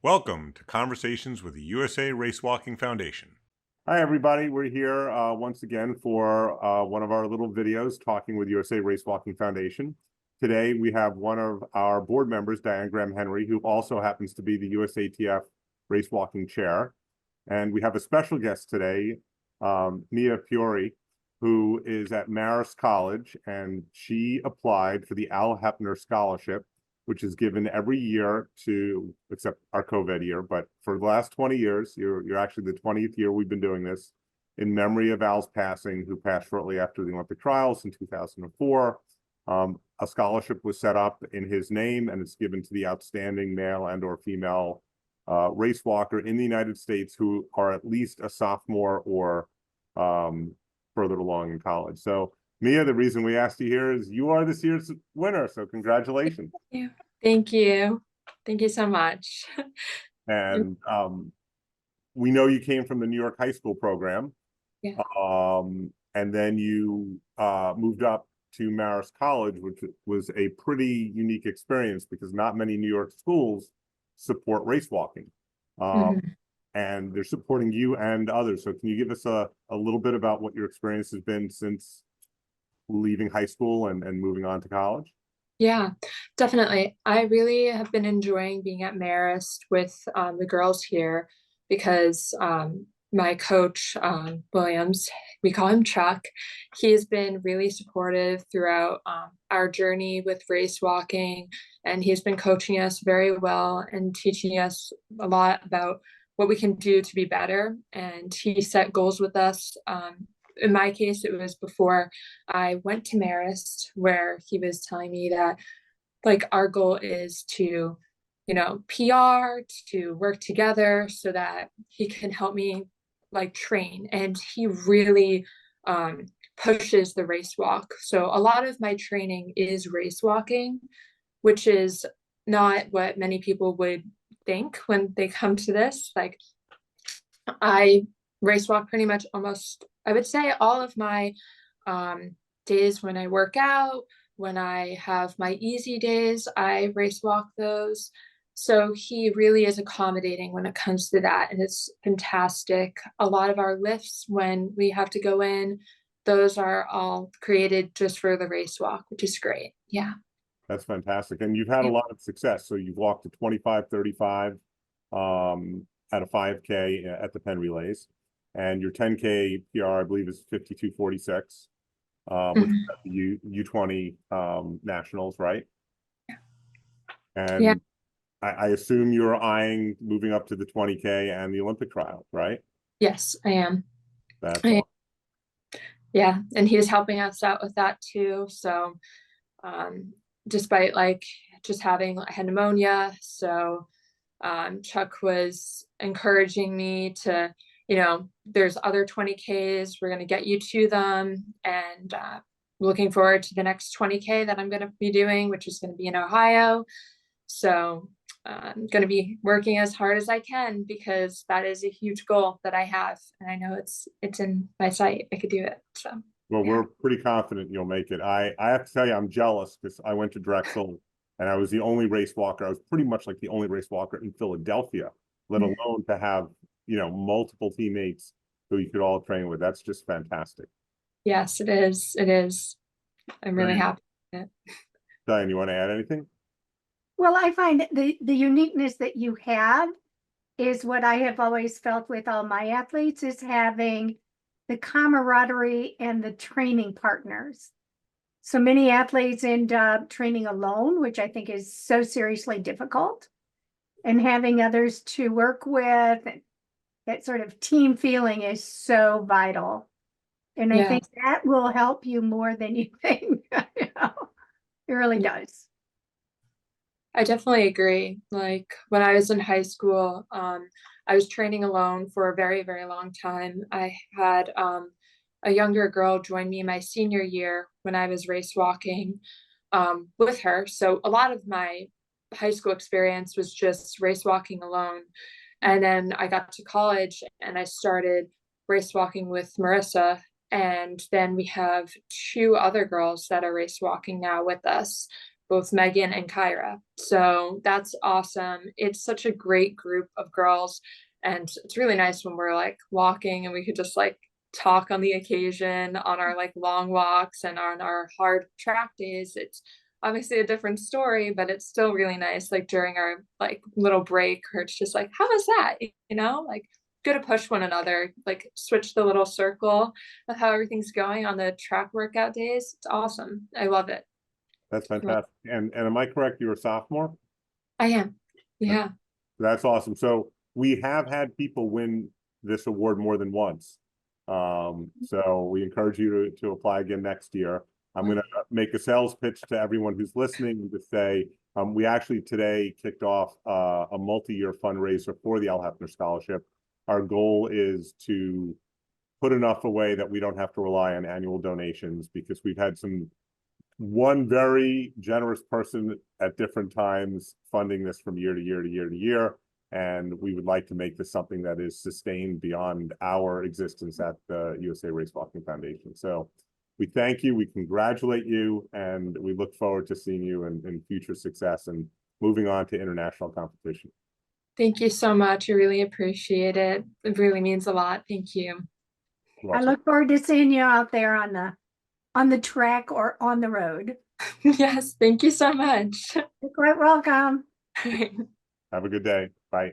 Welcome to Conversations with the USA Racewalking Foundation. Hi, everybody. We're here once again for one of our little videos talking with USA Racewalking Foundation. Today, we have one of our board members, Diane Graham-Henry, who also happens to be the USATF Racewalking Chair. And we have a special guest today, Mia Fiore, who is at Marist College, and she applied for the Al Heppner Scholarship, which is given every year to, except our COVID year, but for the last 20 years, you're actually the 20th year we've been doing this, in memory of Al's passing, who passed shortly after the Olympic trials in 2004. A scholarship was set up in his name, and it's given to the outstanding male and or female race walker in the United States who are at least a sophomore or further along in college. So Mia, the reason we asked you here is you are this year's winner, so congratulations. Thank you. Thank you so much. And we know you came from the New York high school program. Yeah. And then you moved up to Marist College, which was a pretty unique experience because not many New York schools support race walking. And they're supporting you and others. So can you give us a little bit about what your experience has been since leaving high school and moving on to college? Yeah, definitely. I really have been enjoying being at Marist with the girls here because my coach, Williams, we call him Chuck, he's been really supportive throughout our journey with race walking, and he's been coaching us very well and teaching us a lot about what we can do to be better. And he set goals with us. In my case, it was before I went to Marist, where he was telling me that, like, our goal is to, PR, to work together so that he can help me, like, train. And he really pushes the race walk. So a lot of my training is race walking, which is not what many people would think when they come to this. Like, I race walk pretty much almost, I would say, all of my days when I work out, when I have my easy days, I race walk those. So he really is accommodating when it comes to that, and it's fantastic. A lot of our lifts, when we have to go in, those are all created just for the race walk, which is great. Yeah. That's fantastic. And you've had a lot of success. So you've walked a 25-35 at a 5K at the Penn Relays. And your 10K PR, I believe, is 52:46, which is at the U20 nationals, right? Yeah. And yeah. I assume you're eyeing moving up to the 20K and the Olympic trials, right? Yes, I am. That's awesome. Yeah, and he was helping us out with that too. So despite just having, I had pneumonia, so Chuck was encouraging me to, there's other 20Ks, we're going to get you to them, and looking forward to the next 20K that I'm going to be doing, which is going to be in Ohio. So I'm going to be working as hard as I can because that is a huge goal that I have, and I know it's in my sight. I could do it. So well, yeah. We're pretty confident you'll make it. I have to tell you, I'm jealous because I went to Drexel and I was the only race walker. I was pretty much like the only race walker in Philadelphia, let alone to have, multiple teammates who you could all train with. That's just fantastic. Yes, it is. It is. I'm really happy with it. Diane, you want to add anything? Well, I find the uniqueness that you have is what I have always felt with all my athletes, is having the camaraderie and the training partners. So many athletes end up training alone, which I think is so seriously difficult. And having others to work with, that sort of team feeling is so vital. And I think that will help you more than you think. It really does. I definitely agree. Like, when I was in high school, I was training alone for a very, very long time. I had a younger girl join me my senior year when I was race walking with her. So a lot of my high school experience was just race walking alone. And then I got to college and I started race walking with Marissa. And then we have two other girls that are race walking now with us. both Megan and Kyra. So that's awesome. It's such a great group of girls. And it's really nice when we're like walking and we could just like talk on the occasion on our like long walks and on our hard track days. It's obviously a different story, but it's still really nice, like during our like little break, or it's just like, how was that? You know, like good to push one another, like switch the little circle of how everything's going on the track workout days. It's awesome. I love it. That's fantastic. And am I correct? You're a sophomore? I am. Yeah. That's awesome. So we have had people win this award more than once. So we encourage you to apply again next year. I'm going to make a sales pitch to everyone who's listening to say, we actually today kicked off a multi-year fundraiser for the Heppner Scholarship. Our goal is to put enough away that we don't have to rely on annual donations, because we've had one very generous person at different times funding this from year to year to year to year. And we would like to make this something that is sustained beyond our existence at the USA Racewalking Foundation. So we thank you, we congratulate you, and we look forward to seeing you in future success and moving on to international competition. Thank you so much. I really appreciate it. It really means a lot. Thank you. I look forward to seeing you out there on the track or on the road. Yes, thank you so much. You're quite welcome. Have a good day. Bye.